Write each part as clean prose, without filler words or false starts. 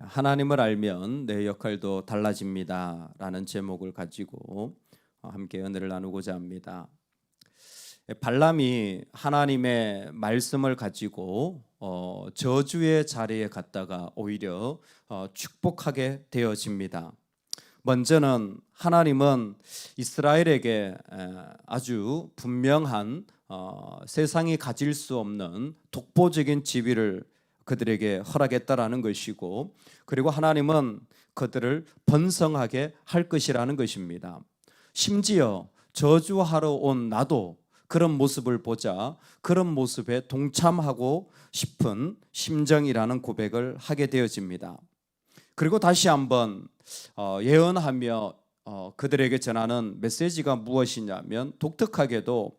하나님을 알면 내 역할도 달라집니다 라는 제목을 가지고 함께 은혜를 나누고자 합니다. 발람이 하나님의 말씀을 가지고 저주의 자리에 갔다가 오히려 축복하게 되어집니다. 먼저는 하나님은 이스라엘에게 아주 분명한 세상이 가질 수 없는 독보적인 지위를 그들에게 허락했다라는 것이고, 그리고 하나님은 그들을 번성하게 할 것이라는 것입니다. 심지어 저주하러 온 나도 그런 모습을 보자 그런 모습에 동참하고 싶은 심정이라는 고백을 하게 되어집니다. 그리고 다시 한번 예언하며 그들에게 전하는 메시지가 무엇이냐면, 독특하게도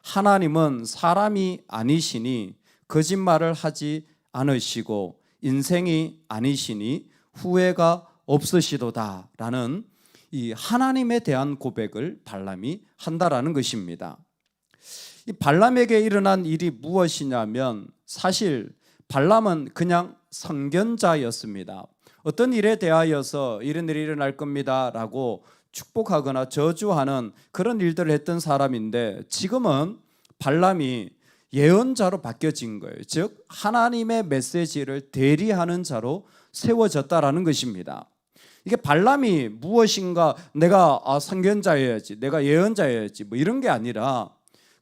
하나님은 사람이 아니시니 거짓말을 하지 않으시고 인생이 아니시니 후회가 없으시도다 라는 이 하나님에 대한 고백을 발람이 한다라는 것입니다. 이 발람에게 일어난 일이 무엇이냐면, 사실 발람은 그냥 선견자였습니다. 어떤 일에 대하여서 이런 일이 일어날 겁니다 라고 축복하거나 저주하는 그런 일들을 했던 사람인데, 지금은 발람이 예언자로 바뀌어진 거예요. 즉 하나님의 메시지를 대리하는 자로 세워졌다라는 것입니다. 이게 발람이 무엇인가 내가 선견자여야지, 내가 예언자여야지 뭐 이런 게 아니라,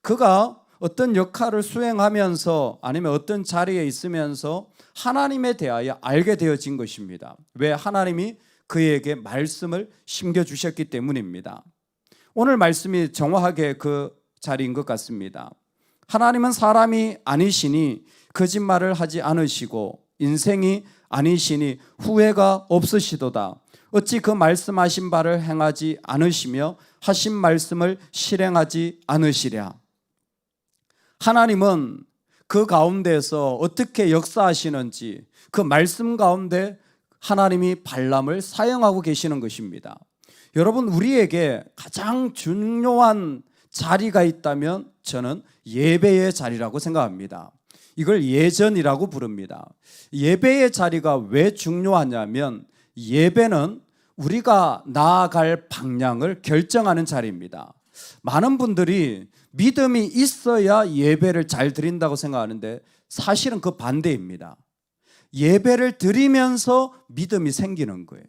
그가 어떤 역할을 수행하면서 아니면 어떤 자리에 있으면서 하나님에 대하여 알게 되어진 것입니다. 왜? 하나님이 그에게 말씀을 심겨주셨기 때문입니다. 오늘 말씀이 정확하게 그 자리인 것 같습니다. 하나님은 사람이 아니시니 거짓말을 하지 않으시고 인생이 아니시니 후회가 없으시도다. 어찌 그 말씀하신 바를 행하지 않으시며 하신 말씀을 실행하지 않으시랴. 하나님은 그 가운데서 어떻게 역사하시는지, 그 말씀 가운데 하나님이 발람을 사용하고 계시는 것입니다. 여러분, 우리에게 가장 중요한 자리가 있다면 저는 예배의 자리라고 생각합니다. 이걸 예전이라고 부릅니다. 예배의 자리가 왜 중요하냐면, 예배는 우리가 나아갈 방향을 결정하는 자리입니다. 많은 분들이 믿음이 있어야 예배를 잘 드린다고 생각하는데 사실은 그 반대입니다. 예배를 드리면서 믿음이 생기는 거예요.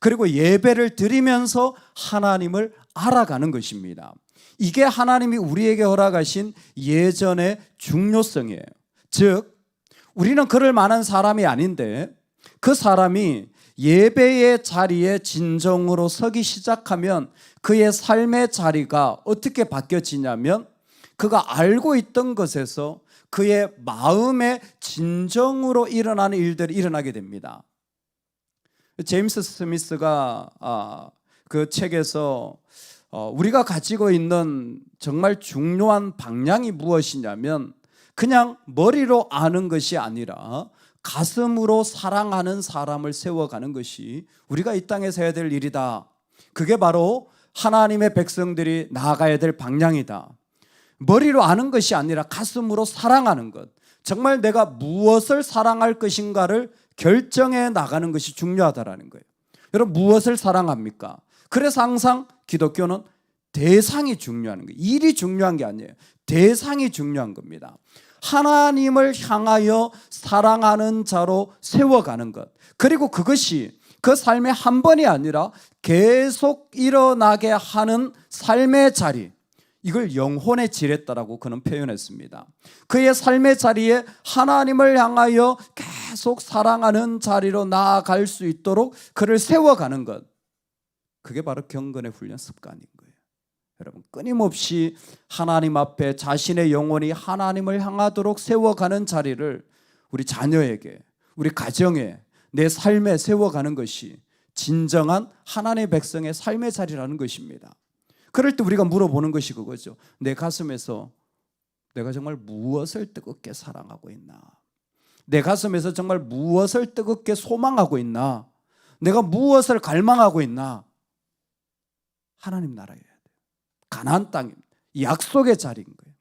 그리고 예배를 드리면서 하나님을 알아가는 것입니다. 이게 하나님이 우리에게 허락하신 예전의 중요성이에요. 즉 우리는 그럴 만한 사람이 아닌데, 그 사람이 예배의 자리에 진정으로 서기 시작하면 그의 삶의 자리가 어떻게 바뀌어지냐면, 그가 알고 있던 것에서 그의 마음의 진정으로 일어나는 일들이 일어나게 됩니다. 제임스 스미스가 그 책에서 우리가 가지고 있는 정말 중요한 방향이 무엇이냐면, 그냥 머리로 아는 것이 아니라 가슴으로 사랑하는 사람을 세워가는 것이 우리가 이 땅에서 해야 될 일이다. 그게 바로 하나님의 백성들이 나아가야 될 방향이다. 머리로 아는 것이 아니라 가슴으로 사랑하는 것, 정말 내가 무엇을 사랑할 것인가를 결정해 나가는 것이 중요하다라는 거예요. 여러분, 무엇을 사랑합니까? 그래서 항상 기독교는 대상이 중요한 거예요. 일이 중요한 게 아니에요. 대상이 중요한 겁니다. 하나님을 향하여 사랑하는 자로 세워가는 것, 그리고 그것이 그 삶의 한 번이 아니라 계속 일어나게 하는 삶의 자리, 이걸 영혼의 지렛다라고 그는 표현했습니다. 그의 삶의 자리에 하나님을 향하여 계속 사랑하는 자리로 나아갈 수 있도록 그를 세워가는 것, 그게 바로 경건의 훈련 습관인 거예요. 여러분, 끊임없이 하나님 앞에 자신의 영혼이 하나님을 향하도록 세워가는 자리를 우리 자녀에게, 우리 가정에, 내 삶에 세워가는 것이 진정한 하나님의 백성의 삶의 자리라는 것입니다. 그럴 때 우리가 물어보는 것이 그거죠. 내 가슴에서 내가 정말 무엇을 뜨겁게 사랑하고 있나? 내 가슴에서 정말 무엇을 뜨겁게 소망하고 있나? 내가 무엇을 갈망하고 있나? 하나님 나라여야 돼요. 가나안 땅입니다. 약속의 자리인 거예요.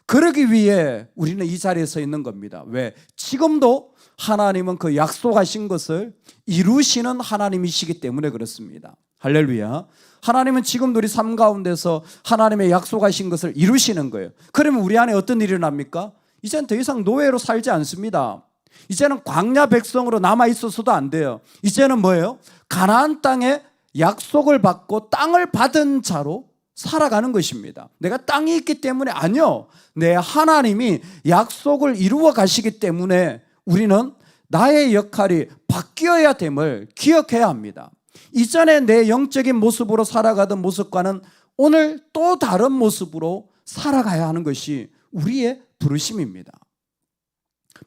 그러기 위해 우리는 이 자리에 서 있는 겁니다. 왜? 지금도 하나님은 그 약속하신 것을 이루시는 하나님이시기 때문에 그렇습니다. 할렐루야. 하나님은 지금도 우리 삶 가운데서 하나님의 약속하신 것을 이루시는 거예요. 그러면 우리 안에 어떤 일이 일어납니까? 이제는 더 이상 노예로 살지 않습니다. 이제는 광야 백성으로 남아 있어서도 안 돼요. 이제는 뭐예요? 가나안 땅에 약속을 받고 땅을 받은 자로 살아가는 것입니다. 내가 땅이 있기 때문에 아니요. 내 하나님이 약속을 이루어 가시기 때문에 우리는 나의 역할이 바뀌어야 됨을 기억해야 합니다. 이전에 내 영적인 모습으로 살아가던 모습과는 오늘 또 다른 모습으로 살아가야 하는 것이 우리의 부르심입니다.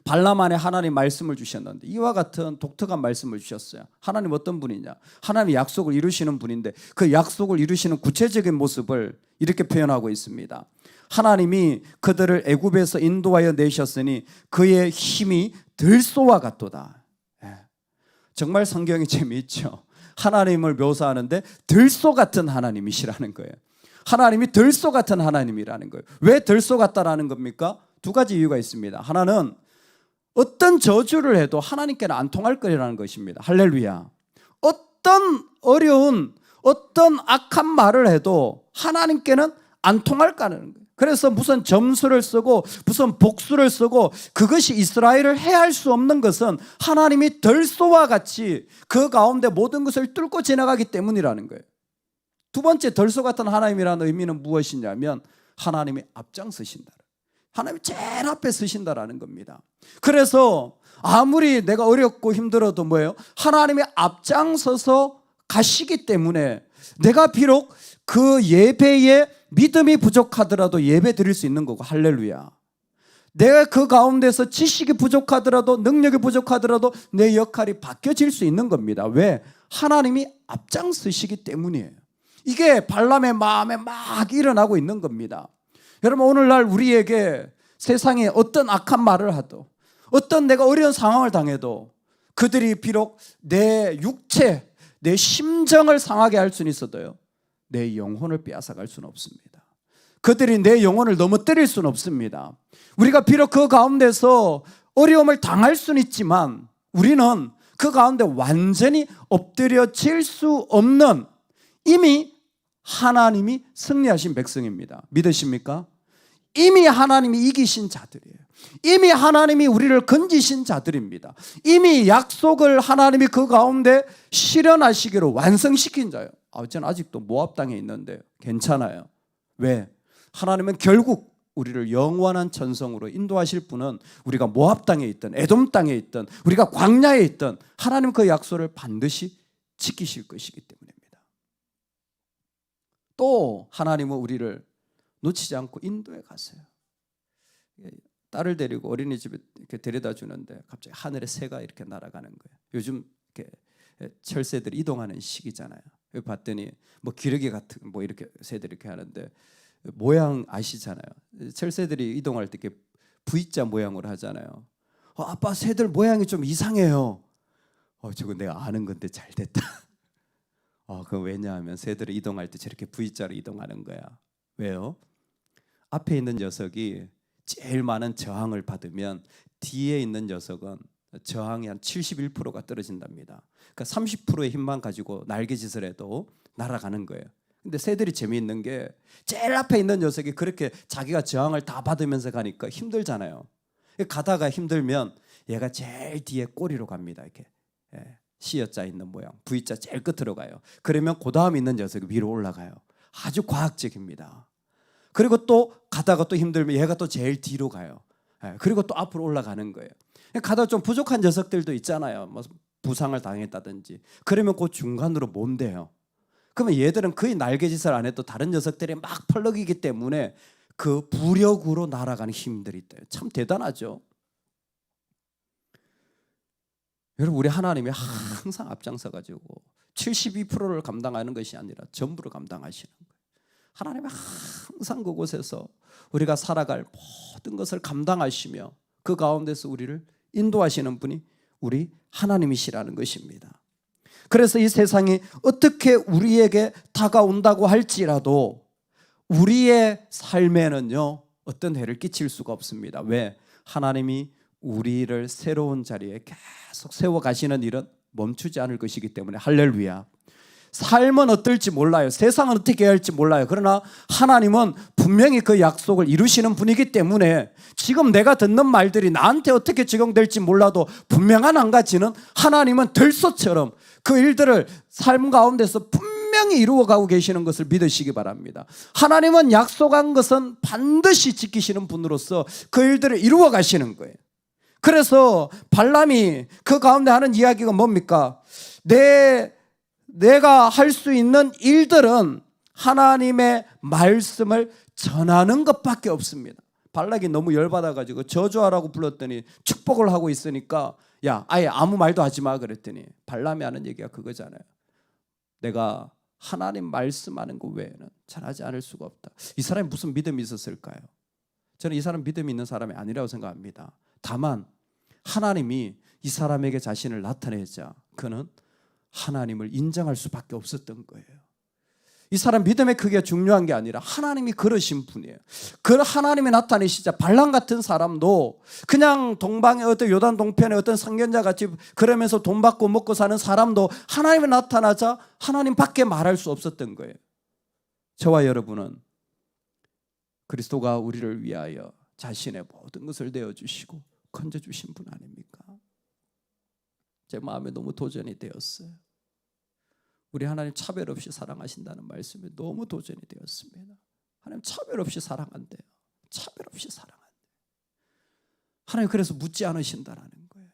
발람 안에 하나님 말씀을 주셨는데 이와 같은 독특한 말씀을 주셨어요. 하나님 어떤 분이냐? 하나님이 약속을 이루시는 분인데 그 약속을 이루시는 구체적인 모습을 이렇게 표현하고 있습니다. 하나님이 그들을 애굽에서 인도하여 내셨으니 그의 힘이 들소와 같도다. 정말 성경이 재미있죠. 하나님을 묘사하는데 들소 같은 하나님이시라는 거예요. 하나님이 들소 같은 하나님이라는 거예요. 왜 들소 같다라는 겁니까? 두 가지 이유가 있습니다. 하나는 어떤 저주를 해도 하나님께는 안 통할 거라는 것입니다. 할렐루야. 어떤 어려운 어떤 악한 말을 해도 하나님께는 안 통할 거라는 거예요. 그래서 무슨 점수를 쓰고 무슨 복수를 쓰고 그것이 이스라엘을 해할 수 없는 것은 하나님이 들소와 같이 그 가운데 모든 것을 뚫고 지나가기 때문이라는 거예요. 두 번째, 들소 같은 하나님이라는 의미는 무엇이냐면 하나님이 앞장서신다. 하나님이 제일 앞에 서신다라는 겁니다. 그래서 아무리 내가 어렵고 힘들어도 뭐예요? 하나님이 앞장서서 가시기 때문에 내가 비록 그 예배에 믿음이 부족하더라도 예배 드릴 수 있는 거고, 할렐루야. 내가 그 가운데서 지식이 부족하더라도 능력이 부족하더라도 내 역할이 바뀌어질 수 있는 겁니다. 왜? 하나님이 앞장서시기 때문이에요. 이게 발람의 마음에 막 일어나고 있는 겁니다. 여러분, 오늘날 우리에게 세상에 어떤 악한 말을 하도 어떤 내가 어려운 상황을 당해도 그들이 비록 내 육체, 내 심정을 상하게 할 수는 있어도요, 내 영혼을 빼앗아갈 수는 없습니다. 그들이 내 영혼을 넘어뜨릴 수는 없습니다. 우리가 비록 그 가운데서 어려움을 당할 수는 있지만 우리는 그 가운데 완전히 엎드려질 수 없는 이미 하나님이 승리하신 백성입니다. 믿으십니까? 이미 하나님이 이기신 자들이에요. 이미 하나님이 우리를 건지신 자들입니다. 이미 약속을 하나님이 그 가운데 실현하시기로 완성시킨 자예요. 저는 아직도 모압 땅에 있는데 괜찮아요. 왜? 하나님은 결국 우리를 영원한 천성으로 인도하실 분은 우리가 모압 땅에 있든 에돔 땅에 있든 우리가 광야에 있든 하나님 그 약속을 반드시 지키실 것이기 때문입니다. 또 하나님은 우리를 놓치지 않고 인도에 가세요. 딸을 데리고 어린이집에 이렇게 데려다 주는데 갑자기 하늘에 새가 이렇게 날아가는 거예요. 요즘 이렇게 철새들이 이동하는 시기잖아요. 봤더니 뭐 기러기 같은 뭐 이렇게 새들이 이렇게 하는데 모양 아시잖아요. 철새들이 이동할 때 이렇게 V자 모양으로 하잖아요. 아빠, 새들 모양이 좀 이상해요. 저거 내가 아는 건데 잘 됐다. 그건 왜냐하면 새들이 이동할 때 저렇게 V자로 이동하는 거야. 왜요? 앞에 있는 녀석이 제일 많은 저항을 받으면 뒤에 있는 녀석은 저항이 한 71%가 떨어진답니다. 그러니까 30%의 힘만 가지고 날개짓을 해도 날아가는 거예요. 근데 새들이 재미있는 게 제일 앞에 있는 녀석이 그렇게 자기가 저항을 다 받으면서 가니까 힘들잖아요. 가다가 힘들면 얘가 제일 뒤에 꼬리로 갑니다. 이렇게 C자 있는 모양, V자 제일 끝으로 가요. 그러면 그 다음 있는 녀석이 위로 올라가요. 아주 과학적입니다. 그리고 또 가다가 또 힘들면 얘가 또 제일 뒤로 가요. 그리고 또 앞으로 올라가는 거예요. 가다가 좀 부족한 녀석들도 있잖아요. 뭐 부상을 당했다든지. 그러면 그 중간으로 못 돼요. 그러면 얘들은 거의 날개짓을 안 해도 다른 녀석들이 막 펄럭이기 때문에 그 부력으로 날아가는 힘들이 있대요. 참 대단하죠. 여러분, 우리 하나님이 항상 앞장서가지고 72%를 감당하는 것이 아니라 전부를 감당하시는 거예요. 하나님이 항상 그곳에서 우리가 살아갈 모든 것을 감당하시며 그 가운데서 우리를 인도하시는 분이 우리 하나님이시라는 것입니다. 그래서 이 세상이 어떻게 우리에게 다가온다고 할지라도 우리의 삶에는요, 어떤 해를 끼칠 수가 없습니다. 왜? 하나님이 우리를 새로운 자리에 계속 세워가시는 일은 멈추지 않을 것이기 때문에 할렐루야. 삶은 어떨지 몰라요. 세상은 어떻게 해야 할지 몰라요. 그러나 하나님은 분명히 그 약속을 이루시는 분이기 때문에 지금 내가 듣는 말들이 나한테 어떻게 적용될지 몰라도 분명한 한 가지는 하나님은 들소처럼 그 일들을 삶 가운데서 분명히 이루어가고 계시는 것을 믿으시기 바랍니다. 하나님은 약속한 것은 반드시 지키시는 분으로서 그 일들을 이루어 가시는 거예요. 그래서 발람이 그 가운데 하는 이야기가 뭡니까? 내가 할 수 있는 일들은 하나님의 말씀을 전하는 것밖에 없습니다. 발락이 너무 열받아가지고 저주하라고 불렀더니 축복을 하고 있으니까 야, 아예 아무 말도 하지 마 그랬더니 발람이 하는 얘기가 그거잖아요. 내가 하나님 말씀하는 것 외에는 잘하지 않을 수가 없다. 이 사람이 무슨 믿음이 있었을까요? 저는 이 사람 믿음이 있는 사람이 아니라고 생각합니다. 다만 하나님이 이 사람에게 자신을 나타내자 그는 하나님을 인정할 수밖에 없었던 거예요. 이 사람 믿음의 크기가 중요한 게 아니라 하나님이 그러신 분이에요. 그 하나님이 나타내시자 발람 같은 사람도 그냥 동방의 어떤 요단 동편의 어떤 선견자 같이 그러면서 돈 받고 먹고 사는 사람도 하나님이 나타나자 하나님밖에 말할 수 없었던 거예요. 저와 여러분은 그리스도가 우리를 위하여 자신의 모든 것을 내어주시고 건져주신 분 아닙니까? 제 마음에 너무 도전이 되었어요. 우리 하나님 차별 없이 사랑하신다는 말씀에 너무 도전이 되었습니다. 하나님 차별 없이 사랑한대요. 차별 없이 사랑한대요. 하나님 그래서 묻지 않으신다라는 거예요.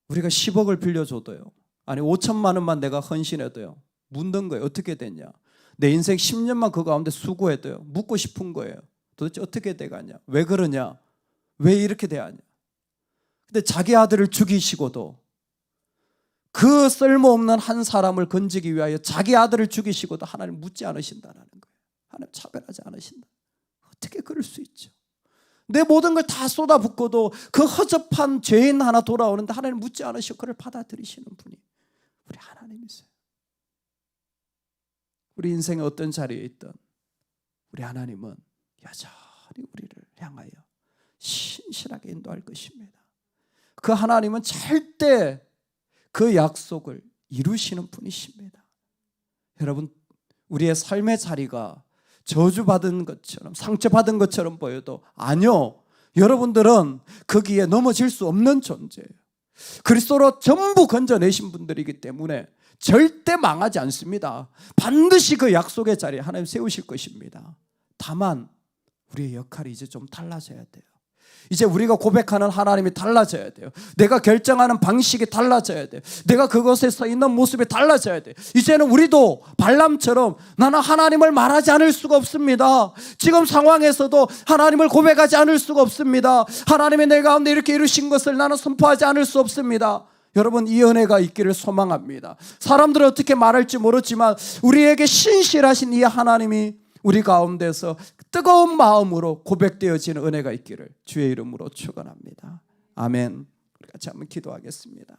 우리가 10억을 빌려줘도요, 아니 5천만 원만 내가 헌신해도요, 묻는 거예요. 어떻게 됐냐? 내 인생 10년만 그 가운데 수고해도요, 묻고 싶은 거예요. 도대체 어떻게 돼가냐? 왜 그러냐? 왜 이렇게 돼야 하냐? 근데 자기 아들을 죽이시고도 그 쓸모없는 한 사람을 건지기 위하여 자기 아들을 죽이시고도 하나님 묻지 않으신다는 거예요. 하나님 차별하지 않으신다. 어떻게 그럴 수 있죠? 내 모든 걸 다 쏟아붓고도 그 허접한 죄인 하나 돌아오는데 하나님 묻지 않으시고 그를 받아들이시는 분이 우리 하나님이세요. 우리 인생의 어떤 자리에 있든 우리 하나님은 여전히 우리를 향하여 신실하게 인도할 것입니다. 그 하나님은 절대 그 약속을 이루시는 분이십니다. 여러분, 우리의 삶의 자리가 저주받은 것처럼 상처받은 것처럼 보여도 아니요, 여러분들은 거기에 넘어질 수 없는 존재예요. 그리스도로 전부 건져내신 분들이기 때문에 절대 망하지 않습니다. 반드시 그 약속의 자리에 하나님 세우실 것입니다. 다만 우리의 역할이 이제 좀 달라져야 돼요. 이제 우리가 고백하는 하나님이 달라져야 돼요. 내가 결정하는 방식이 달라져야 돼요. 내가 그것에 서 있는 모습이 달라져야 돼요. 이제는 우리도 발람처럼 나는 하나님을 말하지 않을 수가 없습니다. 지금 상황에서도 하나님을 고백하지 않을 수가 없습니다. 하나님이 내 가운데 이렇게 이루신 것을 나는 선포하지 않을 수 없습니다. 여러분, 이 은혜가 있기를 소망합니다. 사람들은 어떻게 말할지 모르지만 우리에게 신실하신 이 하나님이 우리 가운데서 뜨거운 마음으로 고백되어지는 은혜가 있기를 주의 이름으로 축원합니다. 아멘. 우리 같이 한번 기도하겠습니다.